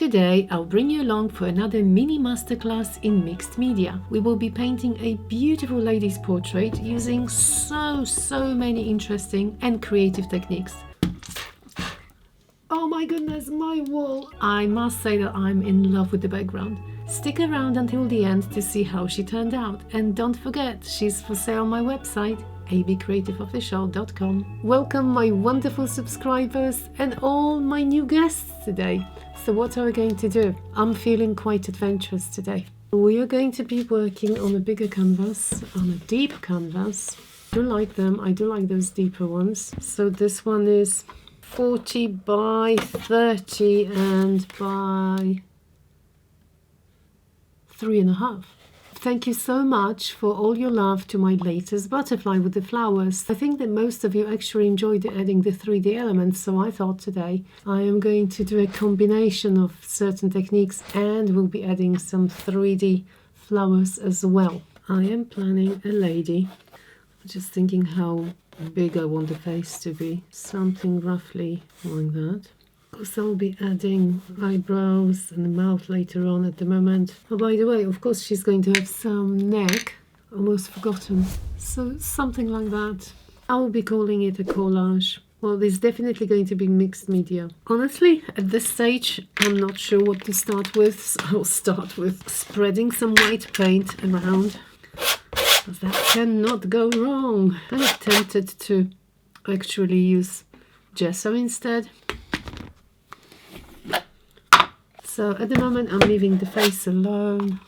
Today I'll bring you along for another mini masterclass in mixed media. We will be painting a beautiful lady's portrait using so many interesting and creative techniques. Oh my goodness, my wall! I must say that I'm in love with the background. Stick around until the end to see how she turned out, and don't forget, she's for sale on my website abcreativeofficial.com. Welcome my wonderful subscribers and all my new guests today. So what are we going to do? I'm feeling quite adventurous today. We are going to be working on a bigger canvas, on a deep canvas. I do like them, I do like those deeper ones. So this one is 40 by 30 and by 3.5. Thank you so much for all your love to my latest butterfly with the flowers. I think that most of you actually enjoyed adding the 3D elements, so I thought today I am going to do a combination of certain techniques and we'll be adding some 3D flowers as well. I am planning a lady. I'm just thinking how big I want the face to be. Something roughly like that. Because I'll be adding eyebrows and the mouth later on. At the moment. Oh, by the way, of course she's going to have some neck. Almost forgotten. So something like that. I will be calling it a collage. Well, there's definitely going to be mixed media. Honestly, at this stage, I'm not sure what to start with. So I'll start with spreading some white paint around. That cannot go wrong. I'm tempted to actually use gesso instead. So at the moment I'm leaving the face alone.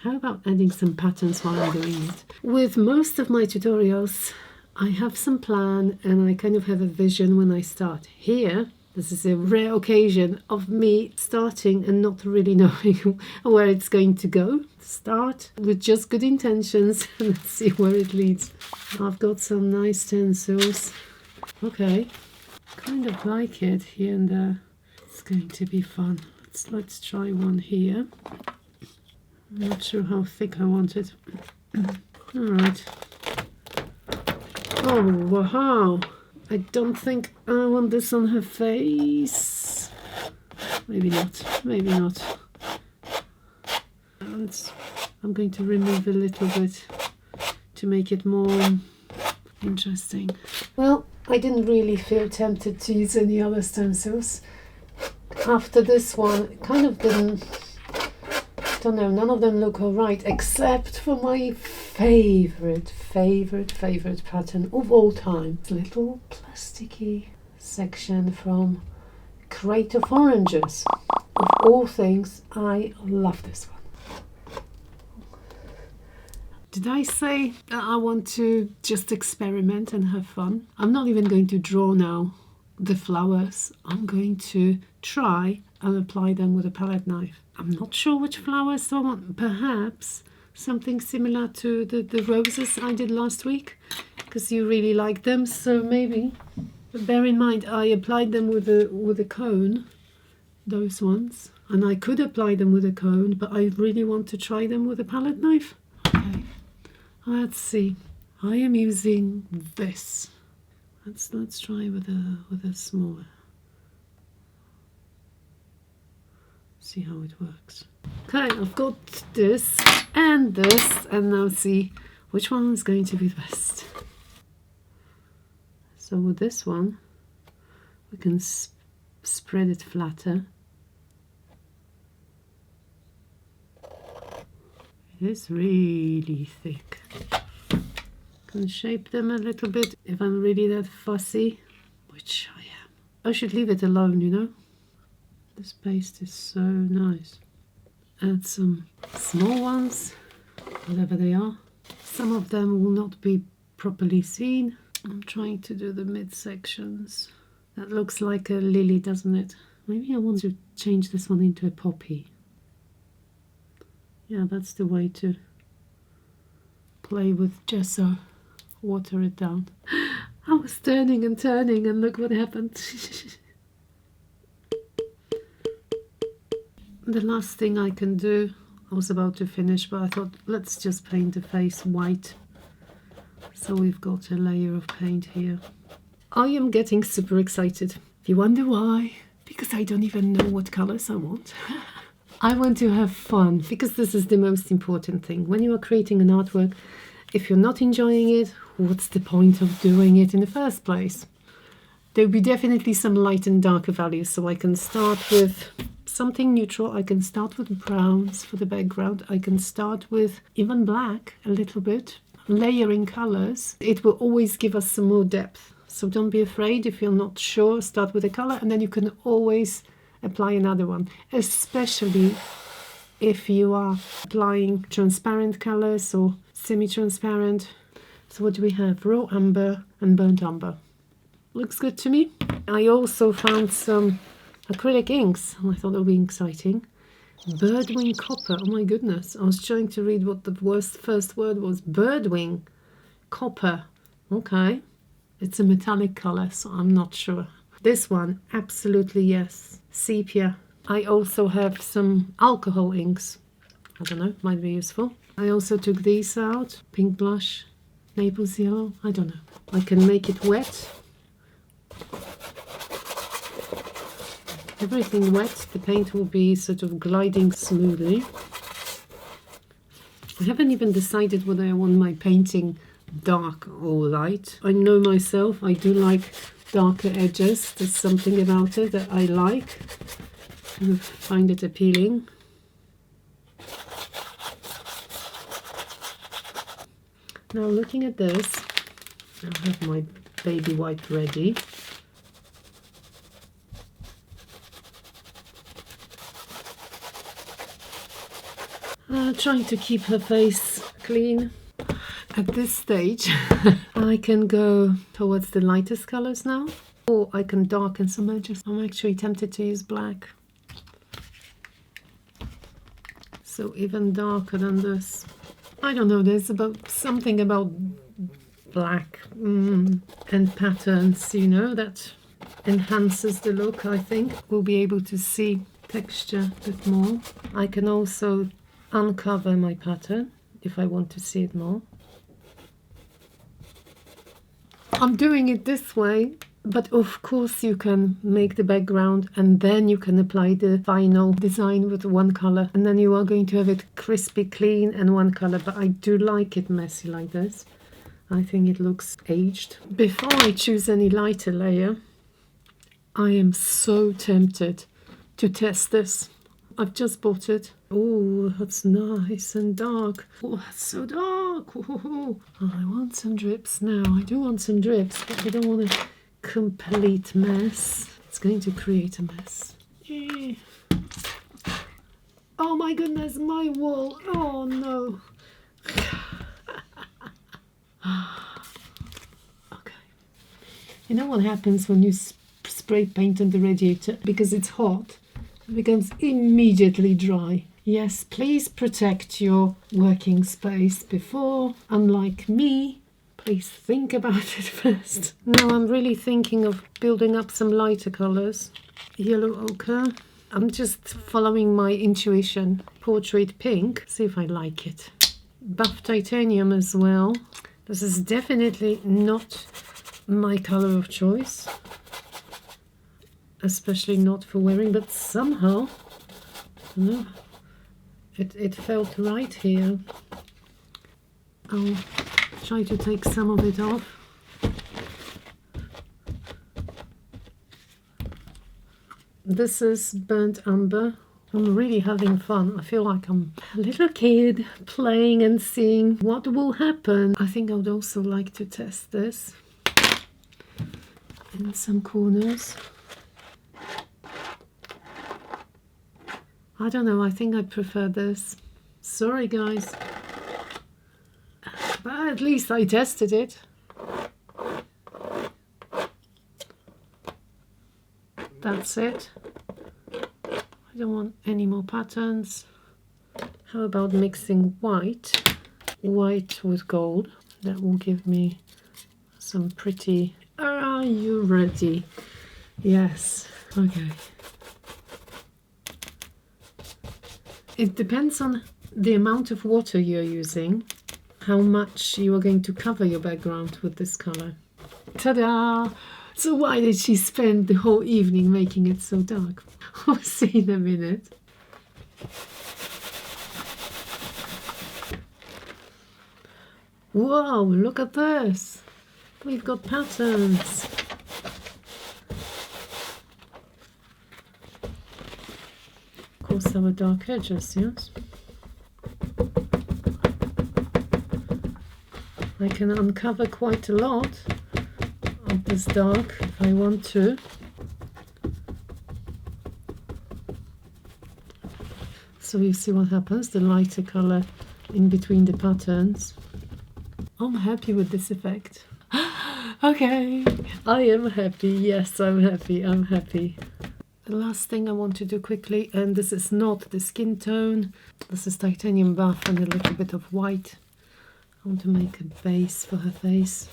How about adding some patterns while I'm doing it? With most of my tutorials I have some plan and I kind of have a vision when I start. Here, this is a rare occasion of me starting and not really knowing where it's going to go. Start with just good intentions and let's see where it leads. I've got some nice stencils. Okay, kind of like it here and there. It's going to be fun. Let's try one here. I'm not sure how thick I want it. Alright. Oh, wow. I don't think I want this on her face. Maybe not. Maybe not. I'm going to remove a little bit to make it more interesting. Well, I didn't really feel tempted to use any other stencils. After this one, it kind of didn't, I don't know, none of them look alright, except for my favorite pattern of all time. This little plasticky section from Crate of Oranges. Of all things, I love this one. Did I say that I want to just experiment and have fun? I'm not even going to draw now the flowers. I'm going to try and apply them with a palette knife. I'm not sure which flowers I want. Perhaps something similar to the roses I did last week, because you really like them. So maybe, but bear in mind I applied them with a cone, those ones, and I could apply them with a cone, but I really want to try them with a palette knife. Okay, let's see. I am using this. Let's try with a smaller. See how it works. Okay, I've got this, and now see which one is going to be the best. So with this one, we can spread it flatter. It is really thick. Can shape them a little bit if I'm really that fussy, which I am. I should leave it alone, you know. This paste is so nice. Add some small ones, whatever they are. Some of them will not be properly seen. I'm trying to do the midsections. That looks like a lily, doesn't it? Maybe I want to change this one into a poppy. Yeah, that's the way to play with gesso. Water it down. I was turning and turning and look what happened. The last thing I can do, I was about to finish, but I thought let's just paint the face white. So we've got a layer of paint here. I am getting super excited. If you wonder why, because I don't even know what colors I want. I want to have fun, because this is the most important thing. When you are creating an artwork, if you're not enjoying it, what's the point of doing it in the first place? There'll be definitely some light and darker values, so I can start with something neutral. I can start with browns for the background. I can start with even black a little bit, layering colors. It will always give us some more depth. So don't be afraid if you're not sure. Start with a color and then you can always apply another one, especially if you are applying transparent colors or semi-transparent. So what do we have? Raw umber and burnt umber. Looks good to me. I also found some acrylic inks. I thought that would be exciting. Birdwing copper. Oh my goodness. I was trying to read what the first word was. Birdwing copper. Okay. It's a metallic color, so I'm not sure. This one, absolutely yes. Sepia. I also have some alcohol inks. I don't know, might be useful. I also took these out. Pink blush, Naples yellow. I don't know. I can make it wet. Everything wet, the paint will be sort of gliding smoothly. I haven't even decided whether I want my painting dark or light. I know myself, I do like darker edges. There's something about it that I like. I find it appealing. Now looking at this, I have my baby white ready. Trying to keep her face clean. At this stage, I can go towards the lightest colors now, or I can darken some edges. I'm actually tempted to use black. So even darker than this. I don't know, there's something about black and patterns, you know, that enhances the look, I think. We'll be able to see texture a bit more. I can also uncover my pattern if I want to see it more. I'm doing it this way, but of course you can make the background and then you can apply the final design with one color, and then you are going to have it crispy clean and one color. But I do like it messy like this. I think it looks aged. Before I choose any lighter layer, I am so tempted to test this. I've just bought it. Oh, that's nice and dark. Oh, that's so dark. Oh, I want some drips now. I do want some drips, but I don't want a complete mess. It's going to create a mess. Oh my goodness, my wall. Oh no. Okay. You know what happens when you spray paint on the radiator? Because it's hot, it becomes immediately dry. Yes, please protect your working space before, unlike me. Please think about it first. Now I'm really thinking of building up some lighter colors. Yellow ochre. I'm just following my intuition. Portrait pink. See if I like it. Buff titanium as well. This is definitely not my color of choice. Especially not for wearing, but somehow, I don't know, it felt right here. I'll try to take some of it off. This is burnt umber. I'm really having fun. I feel like I'm a little kid playing and seeing what will happen. I think I would also like to test this in some corners. I don't know, I think I prefer this. Sorry guys, but at least I tested it. That's it. I don't want any more patterns. How about mixing white with gold? That will give me some pretty... Are you ready? Yes. Okay. It depends on the amount of water you're using, how much you are going to cover your background with this color. Ta-da! So why did she spend the whole evening making it so dark? I'll see in a minute. Wow, look at this. We've got patterns. Of course, there were dark edges, yes. I can uncover quite a lot of this dark if I want to. So you see what happens, the lighter color in between the patterns. I'm happy with this effect. Okay, I am happy. Yes, I'm happy. I'm happy. The last thing I want to do quickly, and this is not the skin tone. This is titanium buff and a little bit of white. I want to make a base for her face.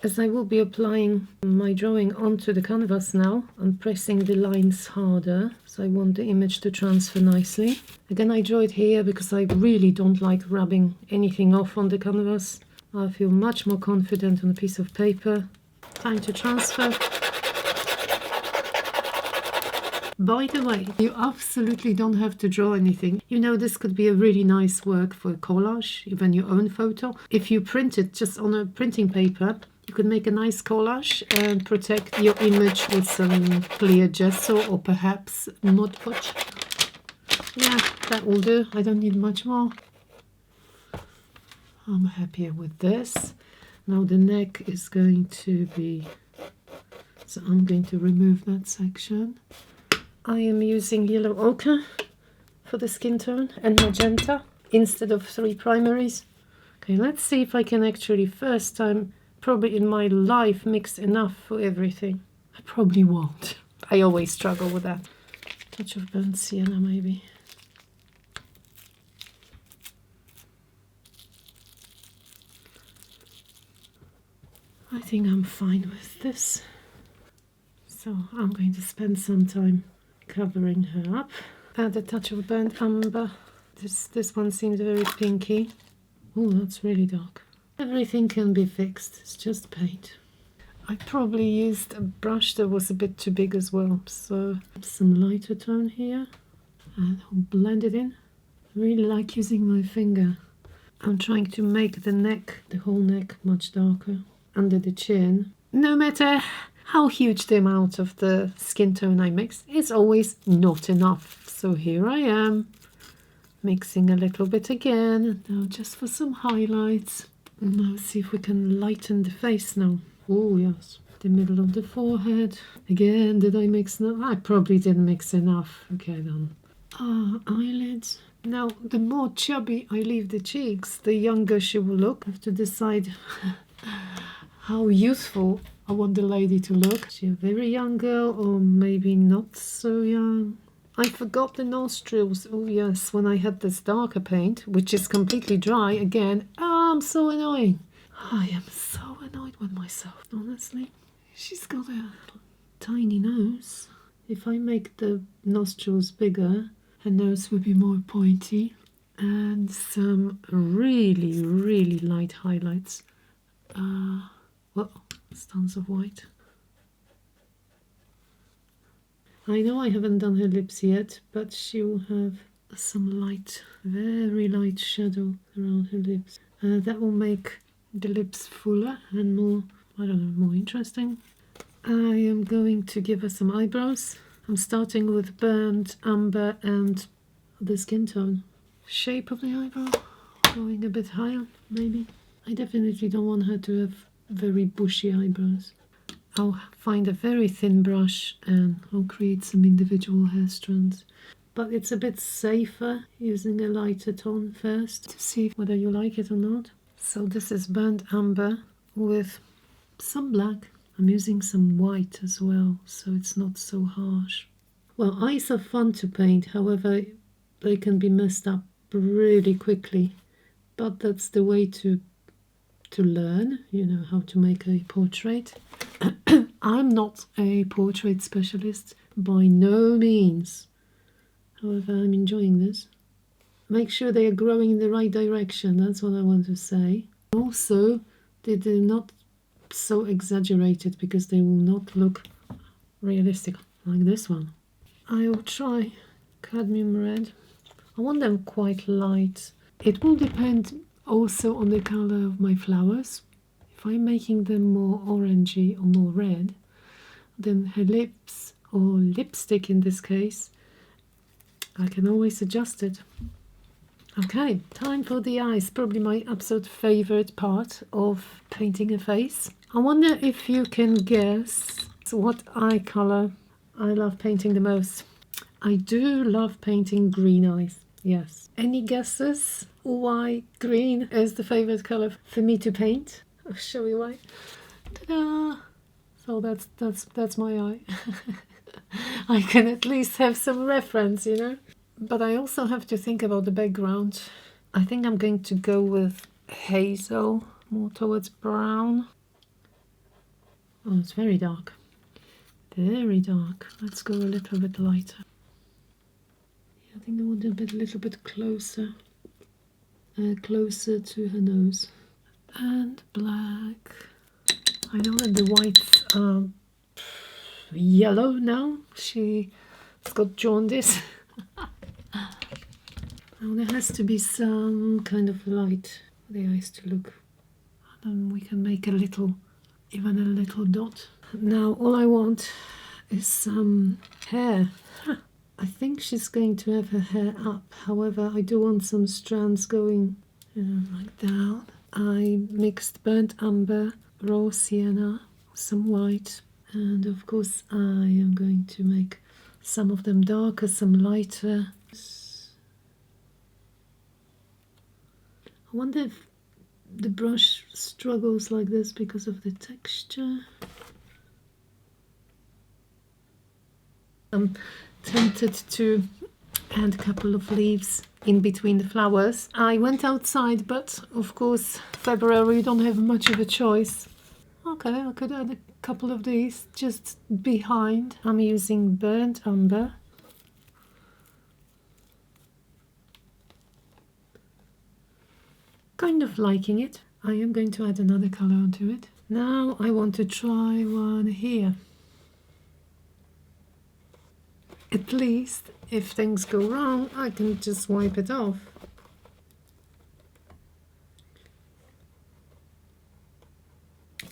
As I will be applying my drawing onto the canvas now, I'm pressing the lines harder, so I want the image to transfer nicely. Again, I draw it here because I really don't like rubbing anything off on the canvas. I feel much more confident on a piece of paper. Time to transfer. By the way, you absolutely don't have to draw anything. You know, this could be a really nice work for a collage, even your own photo. If you print it just on a printing paper, you could make a nice collage and protect your image with some clear gesso or perhaps Mod Podge. Yeah, that will do. I don't need much more. I'm happier with this. Now the neck is going to be... So I'm going to remove that section. I am using yellow ochre for the skin tone and magenta instead of 3 primaries. Okay, let's see if I can actually, first time probably in my life, mix enough for everything. I probably won't. I always struggle with that. Touch of burnt sienna maybe. I think I'm fine with this. So I'm going to spend some time covering her up. Add a touch of burnt umber. This one seems very pinky. Oh, that's really dark. Everything can be fixed. It's just paint. I probably used a brush that was a bit too big as well. So some lighter tone here. And I'll blend it in. I really like using my finger. I'm trying to make the neck, the whole neck, much darker. Under the chin. No matter how huge the amount of the skin tone I mix, it's always not enough. So here I am, mixing a little bit again. Now just for some highlights. And now see if we can lighten the face now. Oh yes, the middle of the forehead. Again, did I mix enough? I probably didn't mix enough. Okay then. Eyelids. Now, the more chubby I leave the cheeks, the younger she will look. I have to decide how youthful I want the lady to look. Is she a very young girl or maybe not so young? I forgot the nostrils. Oh yes, when I had this darker paint, which is completely dry again. Oh, I'm so annoying. I am so annoyed with myself, honestly. She's got a tiny nose. If I make the nostrils bigger, her nose will be more pointy. And some really, really light highlights. Well, tons of white. I know I haven't done her lips yet, but she will have some light, very light shadow around her lips. That will make the lips fuller and more, I don't know, more interesting. I am going to give her some eyebrows. I'm starting with burnt umber and the skin tone. Shape of the eyebrow, going a bit higher, maybe. I definitely don't want her to have very bushy eyebrows. I'll find a very thin brush and I'll create some individual hair strands. But it's a bit safer using a lighter tone first to see whether you like it or not. So this is burnt umber with some black. I'm using some white as well, so it's not so harsh. Well, eyes are fun to paint, however, they can be messed up really quickly. But that's the way to learn, you know, how to make a portrait. I'm not a portrait specialist, by no means. However, I'm enjoying this. Make sure they are growing in the right direction, that's what I want to say. Also, they do not so exaggerated because they will not look realistic like this one. I will try cadmium red. I want them quite light. It will depend also on the color of my flowers. If I'm making them more orangey or more red, then her lips, or lipstick in this case, I can always adjust it. Okay, time for the eyes. Probably my absolute favorite part of painting a face. I wonder if you can guess what eye color I love painting the most. I do love painting green eyes, yes. Any guesses why green is the favorite color for me to paint? I'll show you why. Ta-da! So that's my eye. I can at least have some reference, you know. But I also have to think about the background. I think I'm going to go with hazel, more towards brown. Oh, it's very dark. Very dark. Let's go a little bit lighter. Yeah, I think I want a little bit closer. Closer to her nose. And black. I know that the whites are yellow now. She's got jaundice. Now there has to be some kind of light for the eyes to look. And then we can make even a little dot. Now all I want is some hair. I think she's going to have her hair up. However, I do want some strands going like down. I mixed burnt umber, raw sienna, some white, and of course I am going to make some of them darker, some lighter. I wonder if the brush struggles like this because of the texture. I'm tempted to add a couple of leaves in between the flowers. I went outside, but of course February you don't have much of a choice. Okay, I could add a couple of these just behind. I'm using burnt umber. Kind of liking it. I am going to add another color onto it. Now I want to try one here. At least if things go wrong, I can just wipe it off.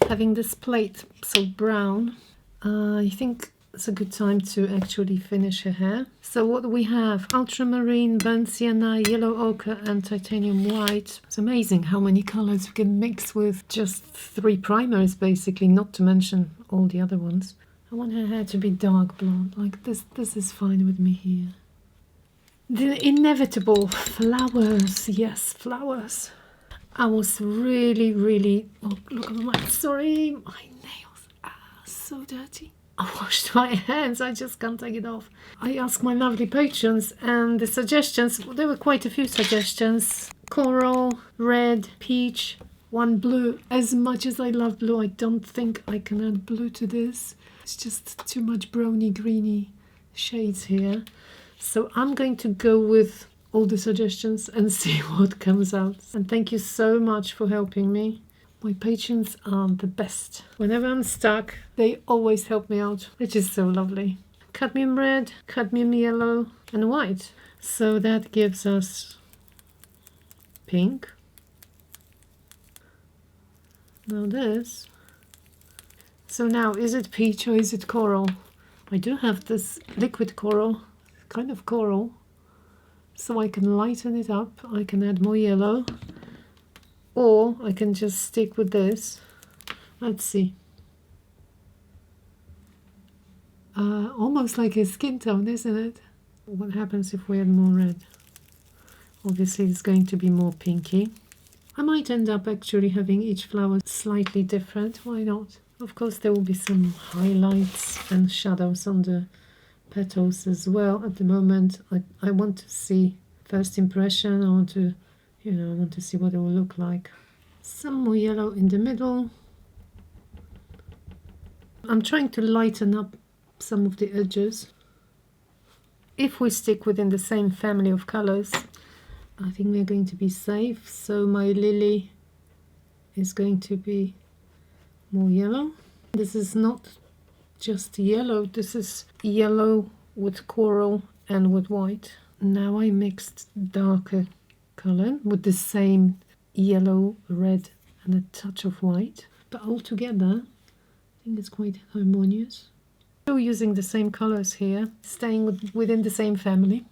Having this plate so brown, I think it's a good time to actually finish her hair. So what do we have? Ultramarine, burnt sienna, yellow ochre and titanium white. It's amazing how many colors you can mix with just 3 primers basically, not to mention all the other ones. I want her hair to be dark blonde, like this is fine with me here. The inevitable flowers, yes, flowers. I was really, oh look at my, sorry, my nails are so dirty. I washed my hands, I just can't take it off. I asked my lovely patrons and the suggestions, there were quite a few suggestions. Coral, red, peach, one blue. As much as I love blue, I don't think I can add blue to this. It's just too much browny greeny shades here. So I'm going to go with all the suggestions and see what comes out. And thank you so much for helping me. My patrons are the best. Whenever I'm stuck, they always help me out, which is so lovely. Cadmium red, cadmium yellow, and white. So that gives us pink. Now this. So now, is it peach or is it coral? I do have this liquid coral, kind of coral. So I can lighten it up. I can add more yellow. Or I can just stick with this. Let's see. Almost like a skin tone, isn't it? What happens if we add more red? Obviously it's going to be more pinky. I might end up actually having each flower slightly different. Why not? Of course there will be some highlights and shadows on the petals as well. At the moment I want to see first impression. I want to see what it will look like. Some more yellow in the middle. I'm trying to lighten up some of the edges. If we stick within the same family of colors, I think we're going to be safe. So my lily is going to be more yellow. This is not just yellow, this is yellow with coral and with white. Now I mixed darker color with the same yellow, red and a touch of white, but all together I think it's quite harmonious. Still using the same colors here, staying within the same family.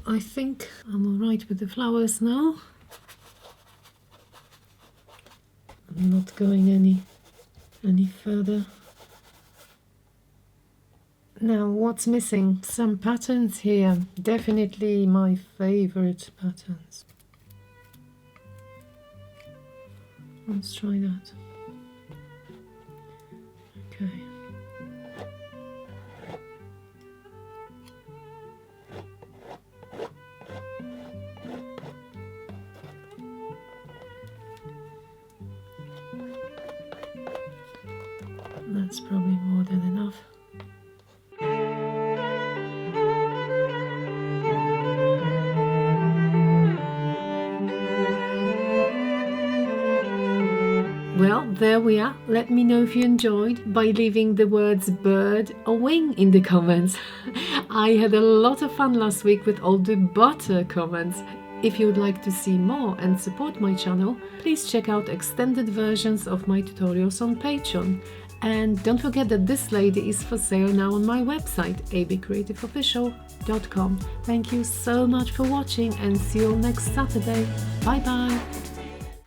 I think I'm alright with the flowers now. I'm not going any further. Now what's missing? Some patterns here. Definitely my favorite patterns. Let's try that. Okay. That's probably more than enough. Well, there we are. Let me know if you enjoyed by leaving the words bird or wing in the comments. I had a lot of fun last week with all the butter comments. If you would like to see more and support my channel, please check out extended versions of my tutorials on Patreon. And don't forget that this lady is for sale now on my website, abcreativeofficial.com. Thank you so much for watching and see you all next Saturday. Bye bye!